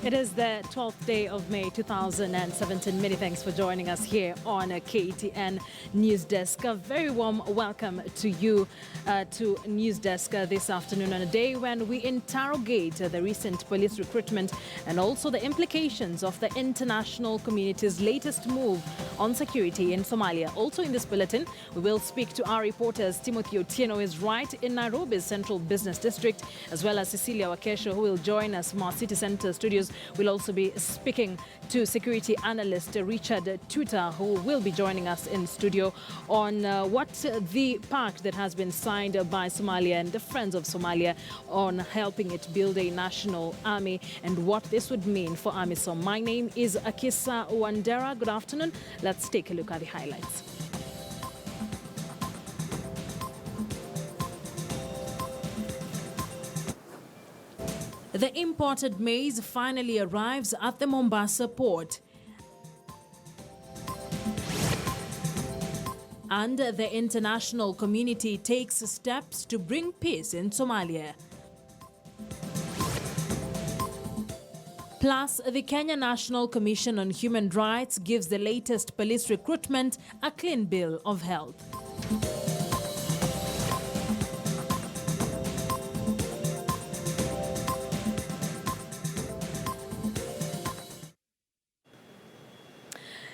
It is the 12th day of May 2017. Many thanks for joining us here on KTN NewsDesk. A very warm welcome to you to NewsDesk this afternoon on a day when we interrogate the recent police recruitment and also the implications of the international community's latest move on security in Somalia. Also in this bulletin, we will speak to our reporters Timothy Otieno, who is right in Nairobi's Central Business District, as well as Cecilia Wakesho, who will join us from our City Center studios. We'll also be speaking to security analyst Richard Tuta, who will be joining us in studio on what the pact that has been signed by Somalia and the Friends of Somalia on helping it build a national army and what this would mean for AMISOM. My name is Akisa Mandera. Good afternoon. Let's take a look at the highlights. The imported maize finally arrives at the Mombasa port. And the international community takes steps to bring peace in Somalia. Plus, the Kenya National Commission on Human Rights gives the latest police recruitment a clean bill of health.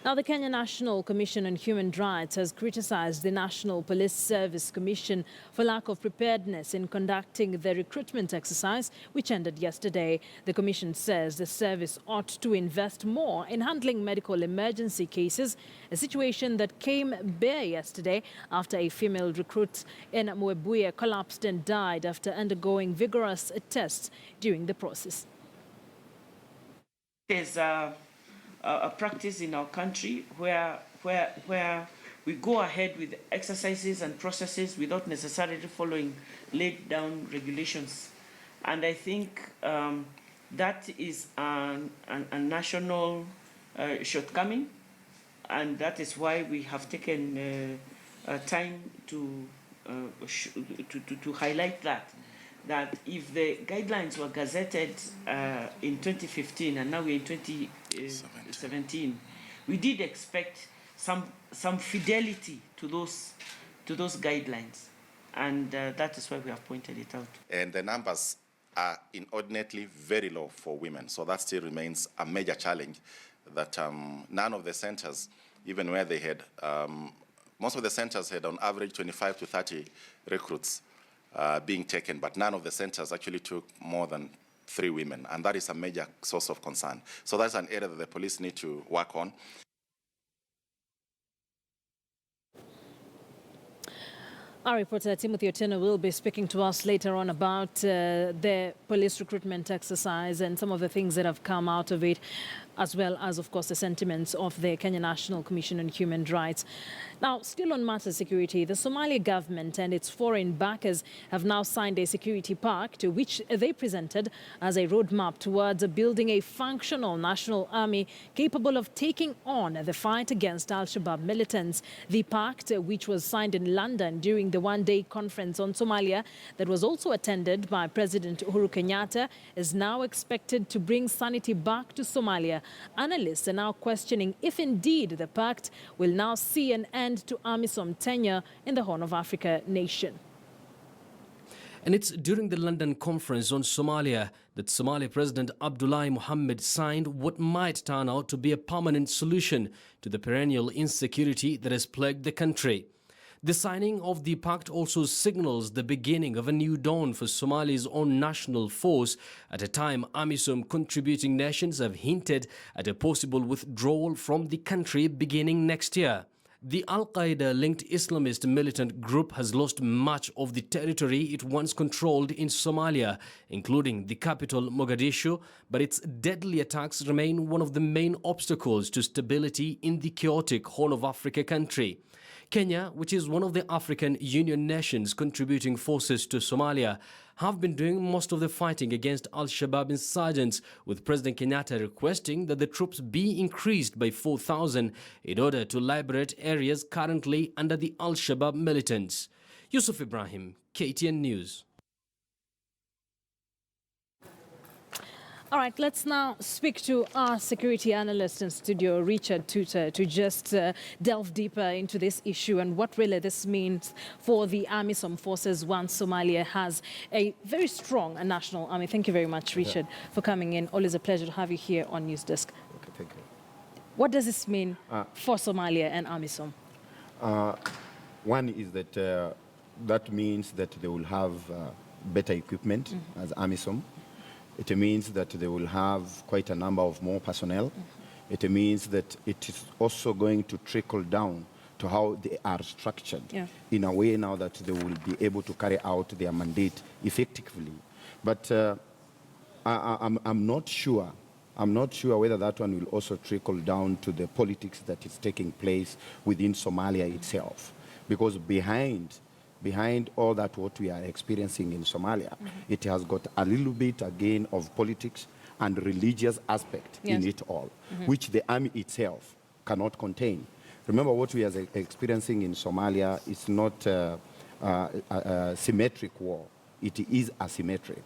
Now, the Kenya National Commission on Human Rights has criticized the National Police Service Commission for lack of preparedness in conducting the recruitment exercise, which ended yesterday. The commission says the service ought to invest more in handling medical emergency cases, a situation that came bare yesterday after a female recruit in Mwebuye collapsed and died after undergoing vigorous tests during the process. There's a practice in our country where we go ahead with exercises and processes without necessarily following laid down regulations. And I think that is a national shortcoming, and that is why we have taken time to highlight that if the guidelines were gazetted in 2015 and now we're in 2017, we did expect some fidelity to those guidelines, and that is why we have pointed it out. And the numbers are inordinately very low for women, so that still remains a major challenge that none of the centers, even where they had, most of the centers had on average 25 to 30 recruits being taken, but none of the centers actually took more than 3 women, and that is a major source of concern. So that's an area that the police need to work on. Our reporter Timothy Otieno will be speaking to us later on about the police recruitment exercise and some of the things that have come out of it, as well as, of course, the sentiments of the Kenya National Commission on Human Rights. Now, still on matters of security, the Somali government and its foreign backers have now signed a security pact, which they presented as a roadmap towards building a functional national army capable of taking on the fight against Al-Shabaab militants. The pact, which was signed in London during the one-day conference on Somalia that was also attended by President Uhuru Kenyatta, is now expected to bring sanity back to Somalia. Analysts are now questioning if indeed the pact will now see an end to AMISOM tenure in the Horn of Africa nation. And it's during the London conference on Somalia that Somali President Abdullahi Mohammed signed what might turn out to be a permanent solution to the perennial insecurity that has plagued the country. The signing of the pact also signals the beginning of a new dawn for Somalia's own national force at a time AMISOM contributing nations have hinted at a possible withdrawal from the country beginning next year. The Al-Qaeda-linked Islamist militant group has lost much of the territory it once controlled in Somalia, including the capital Mogadishu, but its deadly attacks remain one of the main obstacles to stability in the chaotic Horn of Africa country. Kenya, which is one of the African Union nations contributing forces to Somalia, have been doing most of the fighting against Al-Shabaab insurgents, with President Kenyatta requesting that the troops be increased by 4,000 in order to liberate areas currently under the Al-Shabaab militants. Yusuf Ibrahim, KTN News. All right, let's now speak to our security analyst in studio, Richard Tuta, to just delve deeper into this issue and what really this means for the AMISOM forces once Somalia has a very strong national army. Thank you very much, Richard, for coming in. Always a pleasure to have you here on NewsDesk. Okay, thank you. What does this mean for Somalia and AMISOM? One is that that means that they will have better equipment as AMISOM. It means that they will have quite a number of more personnel. It means that it is also going to trickle down to how they are structured in a way now that they will be able to carry out their mandate effectively. But I'm not sure. I'm not sure whether that one will also trickle down to the politics that is taking place within Somalia itself. Because behind all that what we are experiencing in Somalia, it has got a little bit again of politics and religious aspect in it all, which the army itself cannot contain. Remember, what we are experiencing in Somalia is not a symmetric war. It is asymmetric,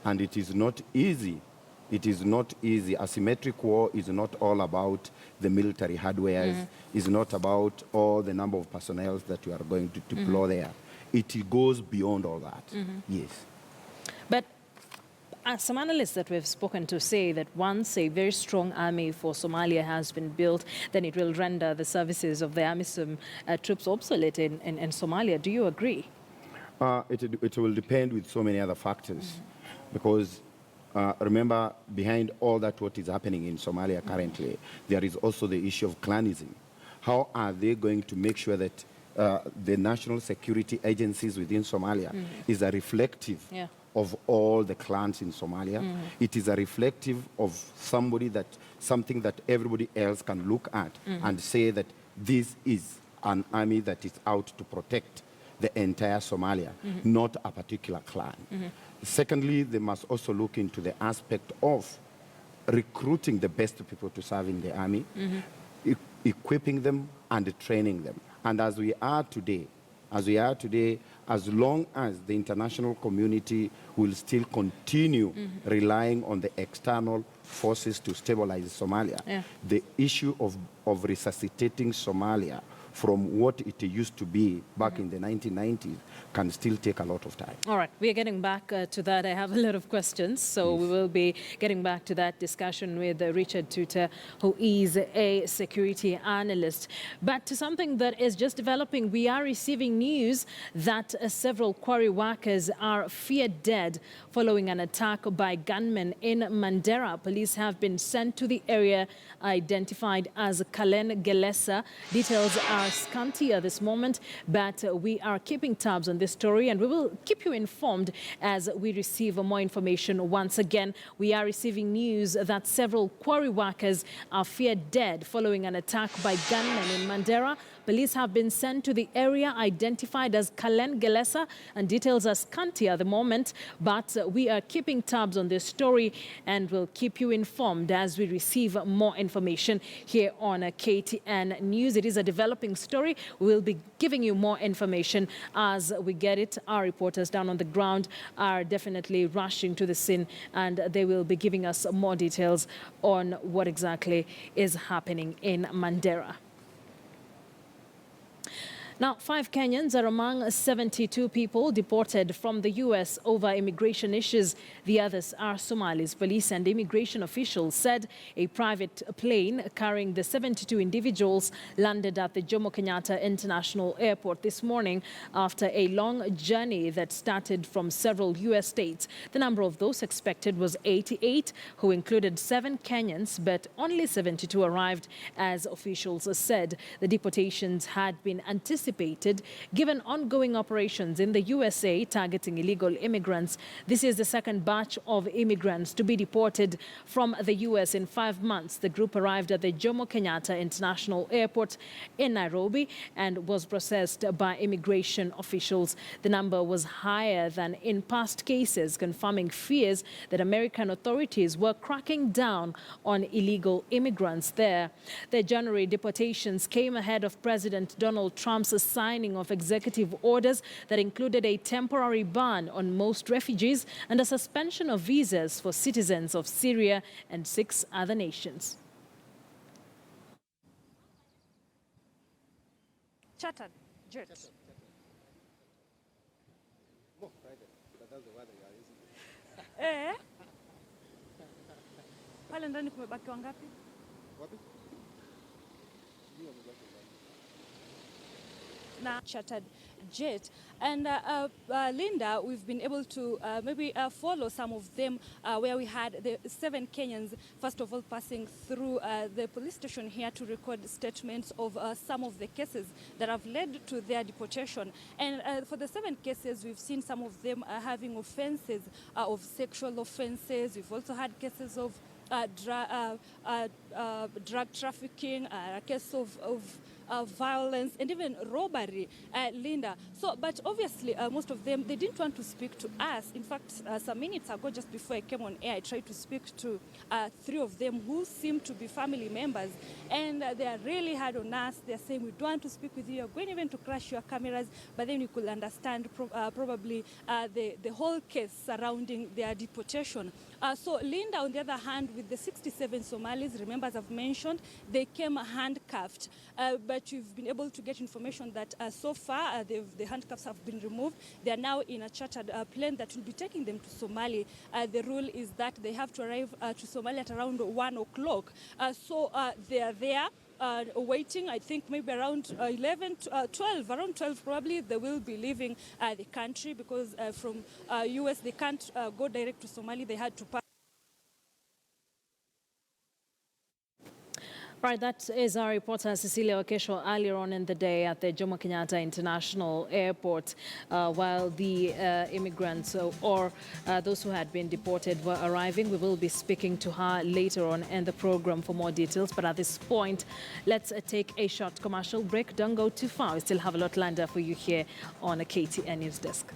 and it is not easy. It is not easy. Asymmetric war is not all about the military hardware. It's not about all the number of personnel that you are going to deploy there. It goes beyond all that, yes. But some analysts that we've spoken to say that once a very strong army for Somalia has been built, then it will render the services of the AMISOM troops obsolete in Somalia. Do you agree? It will depend with so many other factors, because remember, behind all that what is happening in Somalia currently, there is also the issue of clanism. How are they going to make sure that the national security agencies within Somalia is a reflective of all the clans in Somalia? It is a reflective of something that everybody else can look at and say that this is an army that is out to protect the entire Somalia, not a particular clan. Secondly, they must also look into the aspect of recruiting the best people to serve in the army, equipping them and training them. And as we are today, as long as the international community will still continue relying on the external forces to stabilize Somalia, the issue of resuscitating Somalia from what it used to be back in the 1990s can still take a lot of time. All right, we are getting back to that. I have a lot of questions, so we will be getting back to that discussion with Richard Tuta, who is a security analyst. But to something that is just developing, we are receiving news that several quarry workers are feared dead following an attack by gunmen in Mandera. Police have been sent to the area identified as Kalen Gelesa. Details are scanty at this moment, but we are keeping tabs on this story and we will keep you informed as we receive more information. Once again, we are receiving news that several quarry workers are feared dead following an attack by gunmen in Mandera. Police have been sent to the area identified as Kalen Gelesa, and details are scanty at the moment, but we are keeping tabs on this story and will keep you informed as we receive more information here on KTN News. It is a developing story. We'll be giving you more information as we get it. Our reporters down on the ground are definitely rushing to the scene, and they will be giving us more details on what exactly is happening in Mandera. Now, 5 Kenyans are among 72 people deported from the U.S. over immigration issues. The others are Somalis. Police and immigration officials said a private plane carrying the 72 individuals landed at the Jomo Kenyatta International Airport this morning after a long journey that started from several U.S. states. The number of those expected was 88, who included 7 Kenyans, but only 72 arrived, as officials said. The deportations had been anticipated given ongoing operations in the USA targeting illegal immigrants. This is the second batch of immigrants to be deported from the U.S. in 5 months. The group arrived at the Jomo Kenyatta International Airport in Nairobi and was processed by immigration officials. The number was higher than in past cases, confirming fears that American authorities were cracking down on illegal immigrants there. The January deportations came ahead of President Donald Trump's a signing of executive orders that included a temporary ban on most refugees and a suspension of visas for citizens of Syria and 6 other nations. Chartered jet. Pale ndani kumebaki wangapi? Na chartered jet. And Linda, we've been able to maybe follow some of them where we had the 7 Kenyans, first of all, passing through the police station here to record statements of some of the cases that have led to their deportation. And for the 7 cases, we've seen some of them having offenses of sexual offenses. We've also had cases of drug trafficking, a case of violence and even robbery, Linda. So, but obviously most of them, they didn't want to speak to us. In fact, some minutes ago, just before I came on air, I tried to speak to 3 of them who seem to be family members, and they are really hard on us. They're saying, we don't want to speak with you, you're going even to crash your cameras, but then you could understand probably the whole case surrounding their deportation. So Linda, on the other hand, with the 67 Somalis, remember, as I've mentioned, they came handcuffed, but you've been able to get information that so far the handcuffs have been removed. They are now in a chartered plane that will be taking them to Somalia. The rule is that they have to arrive to Somalia at around 1 o'clock. So they are there. Waiting, I think maybe around 12, around 12 probably, they will be leaving the country because from US they can't go direct to Somalia, they had to pass. Right, that is our reporter Cecilia Okesho earlier on in the day at the Jomo Kenyatta International Airport while the immigrants or those who had been deported were arriving. We will be speaking to her later on in the program for more details. But at this point, let's take a short commercial break. Don't go too far. We still have a lot lined up for you here on a KTN News Desk.